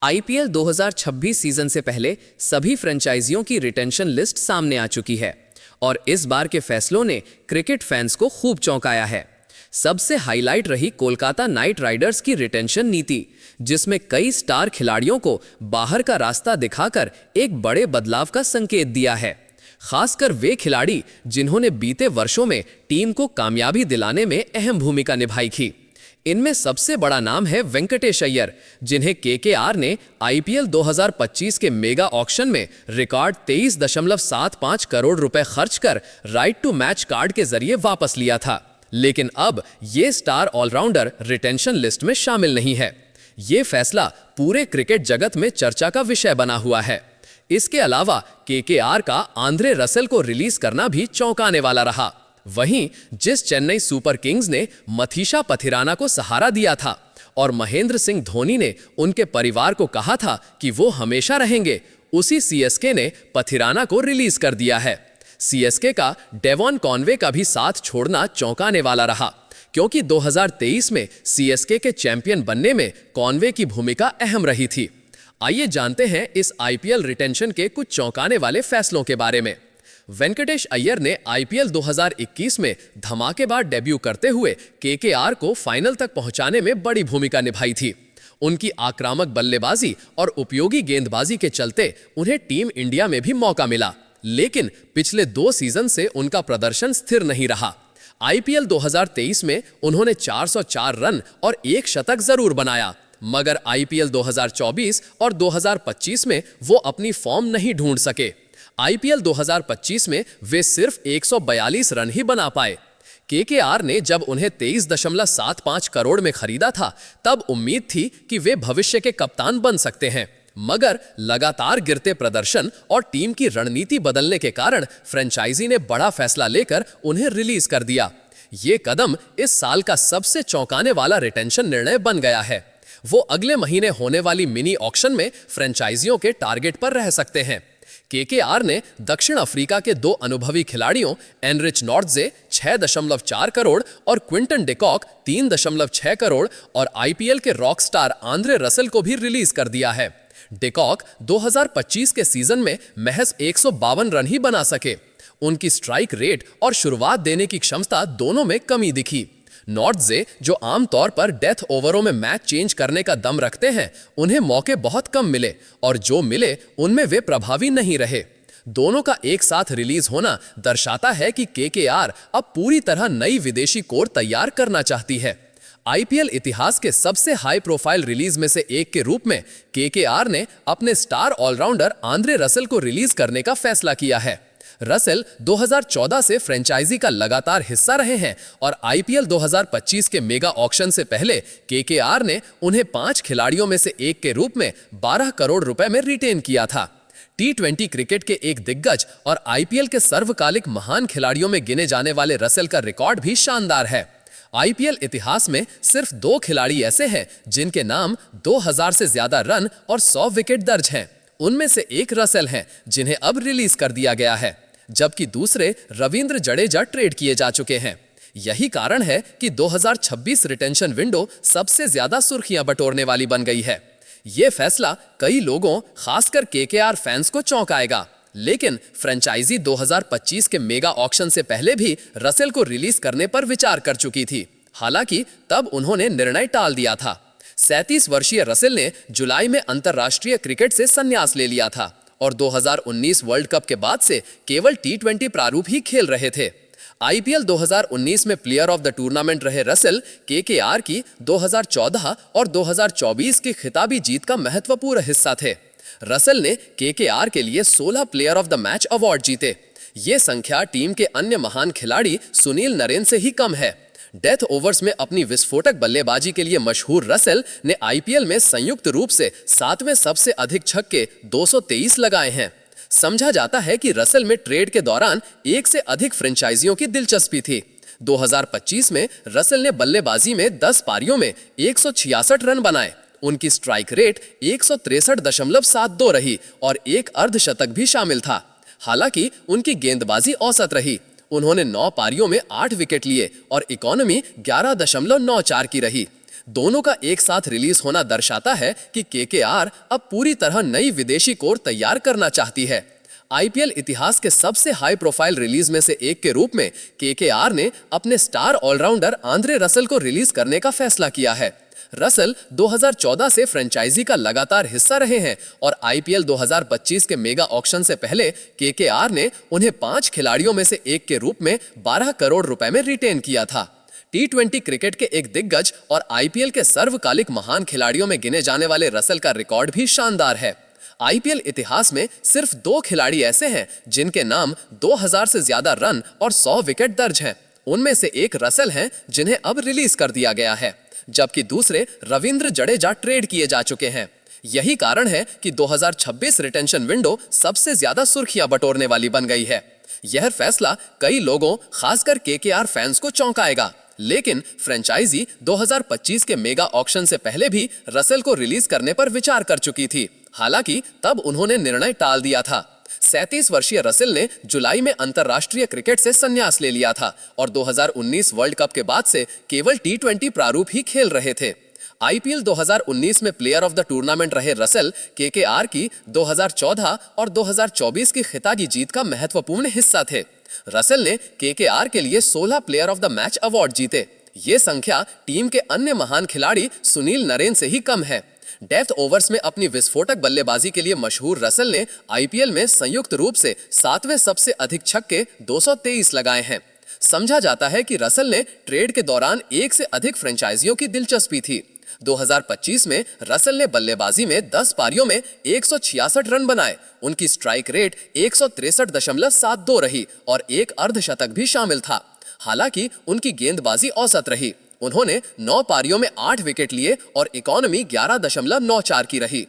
IPL 2026 season से पहले सभी फ्रेंचाइजियों की रिटेंशन लिस्ट सामने आ चुकी है और इस बार के फैसलों ने क्रिकेट फैंस को खूब चौंकाया है। सबसे हाईलाइट रही कोलकाता नाइट राइडर्स की रिटेंशन नीति, जिसमें कई स्टार खिलाड़ियों को बाहर का रास्ता दिखाकर एक बड़े बदलाव का संकेत दिया है। खासकर वे खिलाड़ी जिन्होंने बीते वर्षों में टीम को कामयाबी दिलाने में अहम भूमिका निभाई थी। इनमें सबसे बड़ा नाम है वेंकटेश अय्यर, जिन्हें केकेआर ने आईपीएल 2025 के मेगा ऑक्शन में रिकॉर्ड 23.75 करोड़ रुपए खर्च कर राइट टू मैच कार्ड के जरिए वापस लिया था। लेकिन अब ये स्टार ऑलराउंडर रिटेंशन लिस्ट में शामिल नहीं है। ये फैसला पूरे क्रिकेट जगत में चर्चा का विषय बना हुआ है। इसके अलावा केकेआर का आंद्रे रसेल को रिलीज करना भी चौंकाने वाला रहा। वहीं जिस चेन्नई सुपर किंग्स ने मथीशा पथिराना को सहारा दिया था और महेंद्र सिंह धोनी ने उनके परिवार को कहा था कि वो हमेशा रहेंगे, उसी सीएसके ने पथिराना को रिलीज कर दिया है। सीएसके का डेवॉन कॉनवे का भी साथ छोड़ना चौंकाने वाला रहा, क्योंकि 2023 में सीएसके के चैंपियन बनने में कॉनवे की भूमिका अहम रही थी। आइए जानते हैं इस आईपीएल रिटेंशन के कुछ चौंकाने वाले फैसलों के बारे में। वेंकटेश अय्यर ने आईपीएल 2021 में धमाकेदार डेब्यू करते हुए केकेआर को फाइनल तक पहुंचाने में बड़ी भूमिका निभाई थी। उनकी आक्रामक बल्लेबाजी और उपयोगी गेंदबाजी के चलते उन्हें टीम इंडिया में भी मौका मिला, लेकिन पिछले 2 सीजन से उनका प्रदर्शन स्थिर नहीं रहा। आईपीएल 2023 में उन्होंने 404 रन और 1 शतक जरूर बनाया, मगर आईपीएल 2024 और 2025 में वो अपनी फॉर्म नहीं ढूंढ सके। आईपीएल 2025 में वे सिर्फ 142 रन ही बना पाए। केकेआर ने जब उन्हें 23.75 करोड़ में खरीदा था, तब उम्मीद थी कि वे भविष्य के कप्तान बन सकते हैं, मगर लगातार गिरते प्रदर्शन और टीम की रणनीति बदलने के कारण फ्रेंचाइजी ने बड़ा फैसला लेकर उन्हें रिलीज कर दिया। ये कदम इस साल का सबसे चौंकाने वाला रिटेंशन निर्णय बन गया है। वो अगले महीने होने वाली मिनी ऑक्शन में फ्रेंचाइजियों के टारगेट पर रह सकते हैं। केकेआर ने दक्षिण अफ्रीका के 2 अनुभवी खिलाड़ियों एनरिच नॉर्टजे 6.4 करोड़ और क्विंटन डिकॉक 3.6 करोड़ और आईपीएल के रॉक स्टार आंद्रे रसेल को भी रिलीज कर दिया है। डिकॉक 2025 के सीजन में महज 152 रन ही बना सके। उनकी स्ट्राइक रेट और शुरुआत देने की क्षमता दोनों में कमी दिखी। नॉर्टजे, जो आमतौर पर डेथ ओवरों में मैच चेंज करने का दम रखते हैं, उन्हें मौके बहुत कम मिले और जो मिले उनमें वे प्रभावी नहीं रहे। दोनों का एक साथ रिलीज होना दर्शाता है कि केकेआर अब पूरी तरह नई विदेशी कोर तैयार करना चाहती है। आईपीएल इतिहास के सबसे हाई प्रोफाइल रिलीज में से एक के रूप में केकेआर ने अपने स्टार ऑलराउंडर आंद्रे रसेल को रिलीज करने का फैसला किया है। रसेल 2014 से फ्रेंचाइजी का लगातार हिस्सा रहे हैं और आईपीएल 2025 के मेगा ऑक्शन से पहले केकेआर ने उन्हें 5 खिलाड़ियों में से एक के रूप में 12 करोड़ रुपए में रिटेन किया था। टी20 क्रिकेट के एक दिग्गज और आईपीएल के सर्वकालिक महान खिलाड़ियों में गिने जाने वाले रसेल का रिकॉर्ड भी शानदार है। आईपीएल इतिहास में सिर्फ 2 खिलाड़ी ऐसे हैं जिनके नाम 2000 से ज्यादा रन और 100 विकेट दर्ज हैं। उनमें से एक रसेल हैं, जिन्हें अब रिलीज कर दिया गया है, जबकि दूसरे रविंद्र जडेजा ट्रेड किए जा चुके हैं। यही कारण है कि 2026 रिटेंशन विंडो सबसे ज्यादा सुर्खियां बटोरने वाली बन गई है। यह फैसला कई लोगों, खासकर केकेआर फैंस को चौंकाएगा, लेकिन फ्रेंचाइजी 2025 के मेगा ऑक्शन से पहले भी रसेल को रिलीज करने पर विचार कर चुकी थी। हालांकि तब उन्होंने निर्णय टाल दिया था। 37 वर्षीय रसेल ने जुलाई में अंतर्राष्ट्रीय क्रिकेट से संन्यास ले लिया था और 2019 वर्ल्ड कप के बाद से केवल टी20 प्रारूप ही खेल रहे थे। आईपीएल 2019 में प्लेयर ऑफ द टूर्नामेंट रहे रसेल केकेआर की 2014 और 2024 की खिताबी जीत का महत्वपूर्ण हिस्सा थे। रसेल ने केकेआर के लिए 16 player of the match award जीते। ये संख्या टीम के अन्य महान खिलाड़ी सुनील नरेन से ही कम है। डेथ ओवर्स में अपनी विस्फोटक बल्लेबाजी के लिए मशहूर रसेल ने आईपीएल में संयुक्त रूप से 7वें सबसे अधिक छक्के 223 लगाए हैं। समझा जाता है कि रसेल में ट्रेड के दौरान 1 से अधिक फ्रेंचाइजियों की दिलचस्पी थी। 2025 में रसेल ने बल्लेबाजी में 10 पारियों में 166 रन बनाए। उनकी स्ट्राइक रेट 163.72 रही और 1 अर्धशतक भी शामिल था। हालांकि उनकी गेंदबाजी औसत रही। उन्होंने 9 पारियों में 8 विकेट लिए और इकोनॉमी 11.94 की रही। दोनों का एक साथ रिलीज होना दर्शाता है कि केकेआर अब पूरी तरह नई विदेशी कोर तैयार करना चाहती है। आईपीएल इतिहास के सबसे हाई प्रोफाइल रिलीज में से एक के रूप में केकेआर ने अपने स्टार ऑलराउंडर आंद्रे रसल को रिलीज करने का फैसला किया है। रसल 2014 से फ्रेंचाइजी का लगातार हिस्सा रहे हैं और आईपीएल 2025 के मेगा ऑक्शन से पहले केकेआर ने उन्हें 5 खिलाड़ियों में से एक के रूप में 12 करोड़ रुपए में रिटेन किया था। टी20 क्रिकेट के एक दिग्गज और आईपीएल के सर्वकालिक महान खिलाड़ियों में गिने जाने वाले रसल का रिकॉर्ड भी शानदार है। आईपीएल इतिहास में सिर्फ 2 खिलाड़ी ऐसे हैं जिनके नाम 2000 से ज्यादा रन और 100 विकेट दर्ज हैं। उनमें से एक रसल हैं जिन्हें अब रिलीज कर दिया गया है, जबकि दूसरे रविंद्र जडेजा ट्रेड किए जा चुके हैं। यही कारण है कि 2026 रिटेंशन विंडो सबसे ज्यादा सुर्खियां बटोरने वाली बन गई है। यह फैसला कई लोगों, खासकर केकेआर फैंस को चौंकाएगा, लेकिन फ्रेंचाइजी 2025 के मेगा ऑक्शन से पहले भी रसल को रिलीज करने पर विचार कर चुकी थी। हालांकि तब उन्होंने निर्णय टाल दिया था। 37 वर्षीय रसल ने जुलाई में अंतर्राष्ट्रीय क्रिकेट से संन्यास ले लिया था और 2019 वर्ल्ड कप के बाद से केवल टी20 प्रारूप ही खेल रहे थे। आईपीएल 2019 में प्लेयर ऑफ द टूर्नामेंट रहे रसल केकेआर की 2014 और 2024 की खिताबी जीत का महत्वपूर्ण हिस्सा थे। रसल ने केकेआर के लिए 16 player of the match award जीते। ये संख्या टीम के अन्य महान खिलाड़ी सुनील नरेन से ही कम है। डेथ ओवर्स में अपनी विस्फोटक बल्लेबाजी के लिए मशहूर रसल ने आईपीएल में संयुक्त रूप से 7वें सबसे अधिक छक्के 223 लगाए हैं। समझा जाता है कि रसल ने ट्रेड के दौरान एक से अधिक फ्रेंचाइजियों की दिलचस्पी थी। 2025 में रसल ने बल्लेबाजी में 10 पारियों में 166 रन बनाए। उनकी स्ट्राइक रेट 163.72 रही और एक अर्धशतक भी शामिल था। हालांकि उनकी गेंदबाजी औसत रही। उन्होंने 9 पारियों में 8 विकेट लिए और इकोनॉमी 11.94 की रही।